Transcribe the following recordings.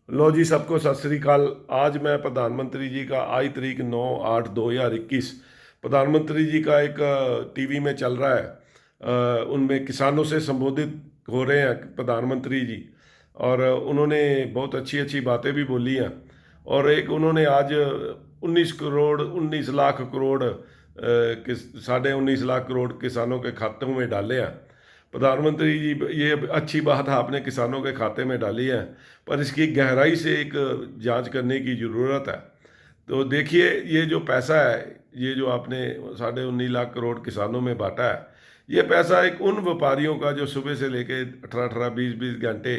लो जी, सबको सत श्री अकाल। आज मैं प्रधानमंत्री जी का आज तारीख 9/8/2021 प्रधानमंत्री जी का एक टीवी में चल रहा है। उनमें किसानों से संबोधित हो रहे हैं प्रधानमंत्री जी। और उन्होंने बहुत अच्छी अच्छी बातें भी बोली हैं। और एक उन्होंने आज 19 लाख करोड़ 19.5 लाख करोड़ किसानों के खातों में डाले हैं। प्रधानमंत्री जी, ये अच्छी बात है आपने किसानों के खाते में डाली है, पर इसकी गहराई से एक जांच करने की ज़रूरत है। तो देखिए, ये जो पैसा है, ये जो आपने 19.5 लाख करोड़ किसानों में बांटा है, ये पैसा एक उन व्यापारियों का जो सुबह से लेके 18-18 20-20 घंटे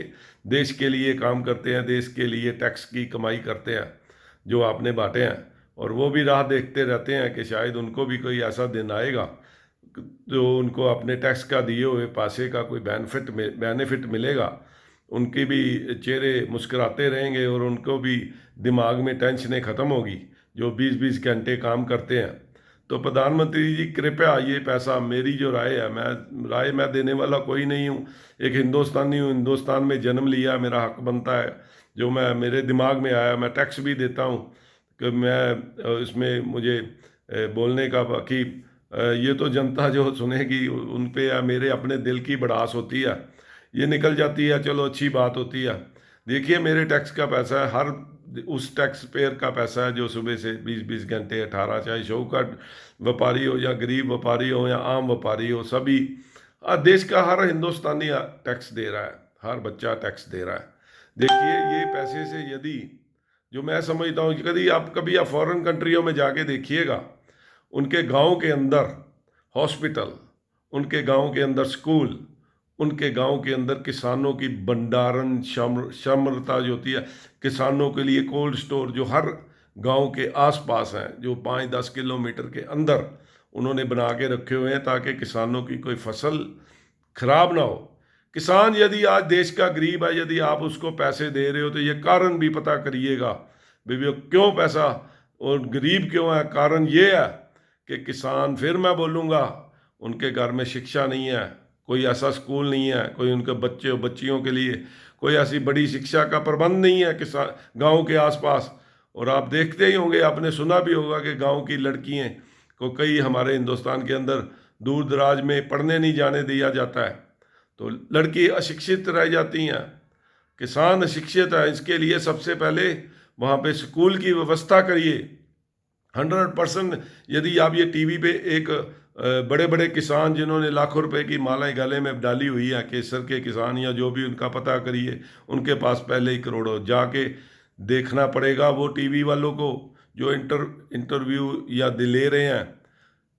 देश के लिए काम करते हैं, देश के लिए टैक्स की कमाई करते हैं, जो आपने बांटे हैं। और वो भी राह देखते रहते हैं कि शायद उनको भी कोई ऐसा दिन आएगा जो उनको अपने टैक्स का दिए हुए पैसे का कोई बेनिफिट मिलेगा। उनके भी चेहरे मुस्कुराते रहेंगे और उनको भी दिमाग में टेंशनें ख़त्म होगी, जो 20-20 घंटे काम करते हैं। तो प्रधानमंत्री जी, कृपया ये पैसा, मेरी जो राय मैं देने वाला कोई नहीं हूँ। एक हिंदुस्तानी हूँ, हिंदुस्तान में जन्म लिया, मेरा हक बनता है। जो मैं मेरे दिमाग में आया, मैं टैक्स भी देता हूँ कि मैं इसमें मुझे बोलने का बाकी ये तो जनता जो सुनेगी उन पे या मेरे अपने दिल की भड़ास होती है, ये निकल जाती है, चलो अच्छी बात होती है। देखिए, मेरे टैक्स का पैसा है, हर उस टैक्स पेयर का पैसा है जो सुबह से 20-20 घंटे 18, चाहे शौकत व्यापारी हो या गरीब व्यापारी हो या आम व्यापारी हो, सभी देश का हर हिंदुस्तानी टैक्स दे रहा है, हर बच्चा टैक्स दे रहा है। देखिए, ये पैसे से यदि, जो मैं समझता हूँ कि कभी आप फॉरेन कंट्रियों में जाके देखिएगा, उनके गांव के अंदर हॉस्पिटल, उनके गांव के अंदर स्कूल, उनके गांव के अंदर किसानों की भंडारण क्षमता जो होती है, किसानों के लिए कोल्ड स्टोर जो हर गांव के आसपास हैं, जो 5-10 किलोमीटर के अंदर उन्होंने बना के रखे हुए हैं, ताकि किसानों की कोई फसल खराब ना हो। किसान यदि आज देश का गरीब है, यदि आप उसको पैसे दे रहे हो, तो ये कारण भी पता करिएगा भाई वो क्यों पैसा, और गरीब क्यों है। कारण ये है कि किसान, फिर मैं बोलूँगा, उनके घर में शिक्षा नहीं है, कोई ऐसा स्कूल नहीं है, कोई उनके बच्चे और बच्चियों के लिए कोई ऐसी बड़ी शिक्षा का प्रबंध नहीं है किसान गांव के आसपास। और आप देखते ही होंगे, आपने सुना भी होगा कि गांव की लड़कियां को कई हमारे हिंदुस्तान के अंदर दूर दराज में पढ़ने नहीं जाने दिया जाता है, तो लड़की अशिक्षित रह जाती हैं। किसान अशिक्षित है, इसके लिए सबसे पहले वहाँ पे स्कूल की व्यवस्था करिए। 100%। यदि आप ये टीवी पे एक बड़े बड़े किसान जिन्होंने लाखों रुपए की मालाएं गले में डाली हुई है, केसर के किसान या जो भी, उनका पता करिए, उनके पास पहले ही करोड़ों जाके देखना पड़ेगा वो टीवी वालों को, जो इंटरव्यू या ले रहे हैं।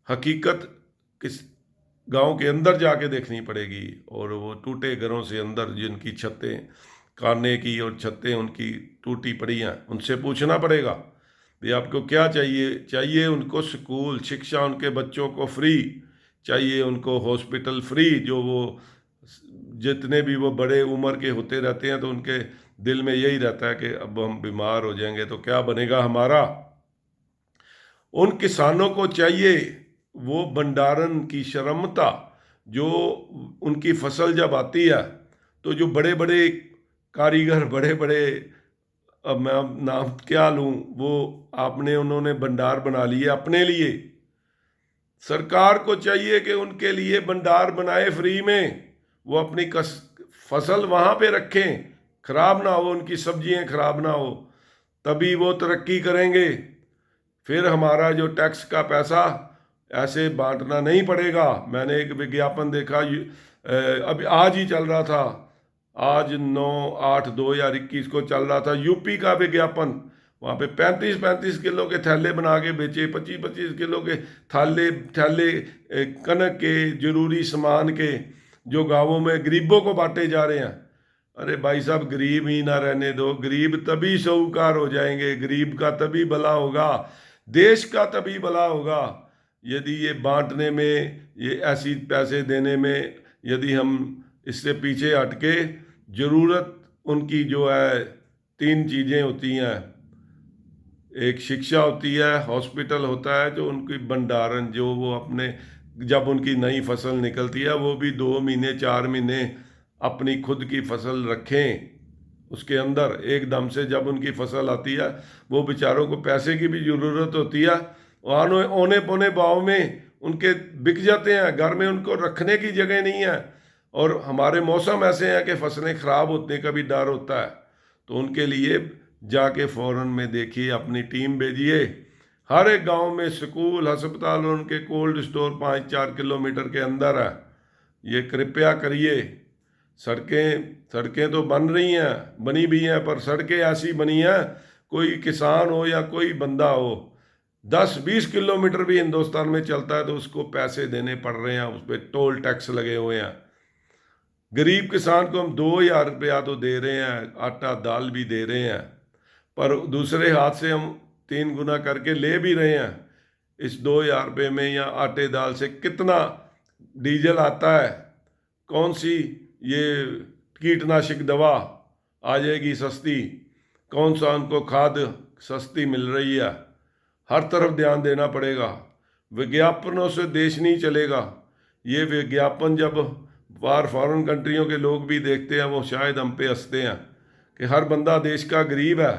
हकीकत किस गांव के अंदर जाके देखनी पड़ेगी, और वो टूटे घरों से अंदर जिनकी छतें, खाने की और छतें उनकी टूटी पड़ी हैं, उनसे पूछना पड़ेगा भी आपको क्या चाहिए। चाहिए उनको स्कूल शिक्षा, उनके बच्चों को फ्री चाहिए, उनको हॉस्पिटल फ्री। जो वो जितने भी वो बड़े उम्र के होते रहते हैं, तो उनके दिल में यही रहता है कि अब हम बीमार हो जाएंगे तो क्या बनेगा हमारा। उन किसानों को चाहिए वो भंडारण की क्षमता, जो उनकी फसल जब आती है, तो जो बड़े बड़े कारीगर, बड़े बड़े, अब मैं अब नाम क्या लूं, वो आपने उन्होंने भंडार बना लिए अपने लिए। सरकार को चाहिए कि उनके लिए भंडार बनाए फ्री में, वो अपनी फसल वहां पे रखें, खराब ना हो, उनकी सब्जियां खराब ना हो, तभी वो तरक्की करेंगे। फिर हमारा जो टैक्स का पैसा ऐसे बांटना नहीं पड़ेगा। मैंने एक विज्ञापन देखा, अभी आज ही चल रहा था, आज 9/8/2021 को चल रहा था, यूपी का विज्ञापन। वहाँ पे 35-35 किलो के थैले बना के बेचे, 25-25 किलो के थैले थैले कनक के, जरूरी सामान के, जो गांवों में गरीबों को बांटे जा रहे हैं। अरे भाई साहब, गरीब ही ना रहने दो, गरीब तभी साहूकार हो जाएंगे, गरीब का तभी भला होगा, देश का तभी भला होगा, यदि ये बांटने में, ये ऐसी पैसे देने में, यदि हम इससे पीछे हटके, जरूरत उनकी जो है, 3 चीज़ें होती हैं, एक शिक्षा होती है, हॉस्पिटल होता है, जो उनकी भंडारण, जो वो अपने, जब उनकी नई फसल निकलती है, वो भी 2 महीने 4 महीने अपनी खुद की फसल रखें, उसके अंदर एकदम से जब उनकी फसल आती है, वो बेचारों को पैसे की भी ज़रूरत होती है, आने औने पौने भाव में उनके बिक जाते हैं, घर में उनको रखने की जगह नहीं है। और हमारे मौसम ऐसे हैं कि फसलें ख़राब होने का भी डर होता है। तो उनके लिए जाके फ़ौरन में देखिए, अपनी टीम भेजिए, हर एक गांव में स्कूल, अस्पताल और उनके कोल्ड स्टोर 5-4 किलोमीटर के अंदर है। ये कृपया करिए। सड़कें सड़कें तो बन रही हैं, बनी भी हैं, पर सड़कें ऐसी बनी हैं, कोई किसान हो या कोई बंदा हो, 10-20 किलोमीटर भी हिंदुस्तान में चलता है तो उसको पैसे देने पड़ रहे हैं, उस पर टोल टैक्स लगे हुए हैं। गरीब किसान को हम 2,000 रुपया तो दे रहे हैं, आटा दाल भी दे रहे हैं, पर दूसरे हाथ से हम 3 गुना करके ले भी रहे हैं। इस 2,000 रुपये में या आटे दाल से कितना डीजल आता है, कौन सी ये कीटनाशक दवा आ जाएगी सस्ती, कौन सा उनको खाद सस्ती मिल रही है। हर तरफ ध्यान देना पड़ेगा। विज्ञापनों से देश नहीं चलेगा। ये विज्ञापन जब बाहर फॉरेन कंट्रियों के लोग भी देखते हैं, वो शायद हम पे हंसते हैं कि हर बंदा देश का गरीब है।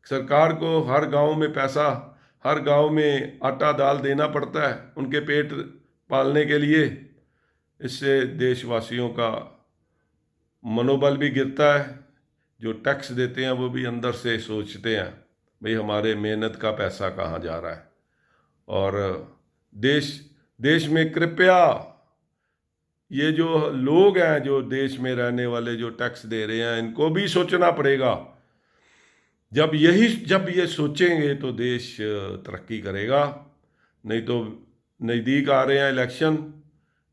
सरकार को हर गांव में पैसा, हर गांव में आटा दाल देना पड़ता है उनके पेट पालने के लिए। इससे देशवासियों का मनोबल भी गिरता है। जो टैक्स देते हैं वो भी अंदर से सोचते हैं, भाई हमारे मेहनत का पैसा कहाँ जा रहा है। और देश देश में कृपया ये जो लोग हैं, जो देश में रहने वाले, जो टैक्स दे रहे हैं, इनको भी सोचना पड़ेगा। जब ये सोचेंगे तो देश तरक्की करेगा। नहीं तो नज़दीक आ रहे हैं इलेक्शन,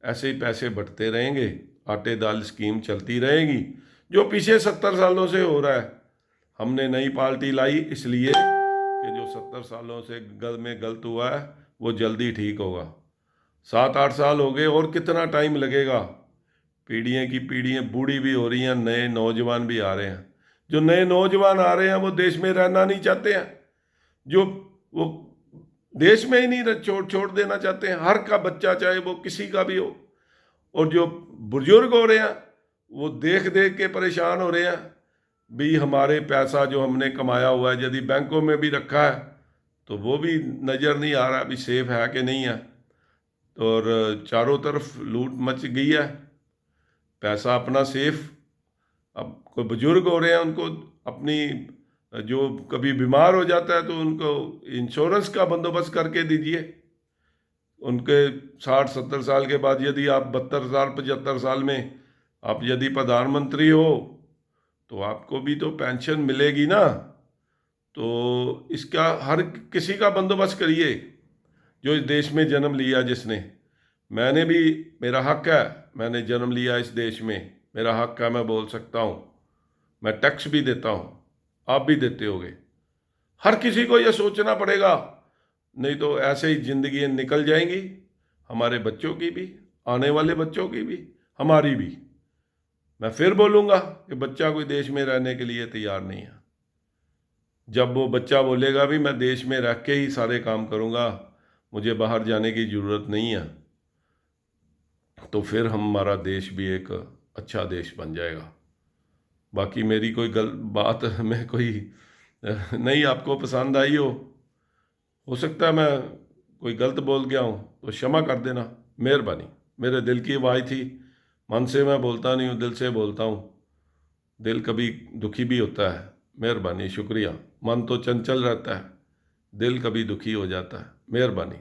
ऐसे ही पैसे बढ़ते रहेंगे, आटे दाल स्कीम चलती रहेगी, जो पिछले 70 सालों से हो रहा है। हमने नई पार्टी लाई इसलिए कि जो 70 सालों से गलत हुआ है वो जल्दी ठीक होगा। 7-8 साल हो गए, और कितना टाइम लगेगा। पीढ़ियाँ की पीढ़ियाँ बूढ़ी भी हो रही हैं, नए नौजवान भी आ रहे हैं। जो नए नौजवान आ रहे हैं वो देश में रहना नहीं चाहते हैं, जो वो देश में ही नहीं छोड़ देना चाहते हैं। हर का बच्चा, चाहे वो किसी का भी हो। और जो बुजुर्ग हो रहे हैं वो देख देख के परेशान हो रहे हैं, भी हमारे पैसा जो हमने कमाया हुआ है, यदि बैंकों में भी रखा है तो वो भी नज़र नहीं आ रहा अभी सेफ है कि नहीं है। तो और चारों तरफ लूट मच गई है, पैसा अपना सेफ। अब कोई बुजुर्ग हो रहे हैं, उनको अपनी, जो कभी बीमार हो जाता है तो उनको इंश्योरेंस का बंदोबस्त करके दीजिए। उनके 60-70 साल के बाद यदि आप 72 साल 75 साल में आप यदि प्रधानमंत्री हो तो आपको भी तो पेंशन मिलेगी ना। तो इसका हर किसी का बंदोबस्त करिए जो इस देश में जन्म लिया, जिसने, मैंने भी, मेरा हक है, मैंने जन्म लिया इस देश में, मेरा हक है, मैं बोल सकता हूँ, मैं टैक्स भी देता हूँ, आप भी देते होगे। हर किसी को यह सोचना पड़ेगा, नहीं तो ऐसे ही ज़िंदगी निकल जाएंगी, हमारे बच्चों की भी, आने वाले बच्चों की भी, हमारी भी। मैं फिर बोलूँगा कि बच्चा कोई देश में रहने के लिए तैयार नहीं है। जब वो बच्चा बोलेगा भी मैं देश में रह के ही सारे काम करूँगा, मुझे बाहर जाने की ज़रूरत नहीं है, तो फिर हमारा देश भी एक अच्छा देश बन जाएगा। बाकी मेरी कोई बात में कोई नहीं आपको पसंद आई हो सकता है मैं कोई गलत बोल गया हूँ तो क्षमा कर देना, मेहरबानी। मेरे दिल की आवाज़ थी, मन से मैं बोलता नहीं हूँ, दिल से बोलता हूँ। दिल कभी दुखी भी होता है, मेहरबानी, शुक्रिया। मन तो चंचल रहता है, दिल कभी दुखी हो जाता है, मेहरबानी।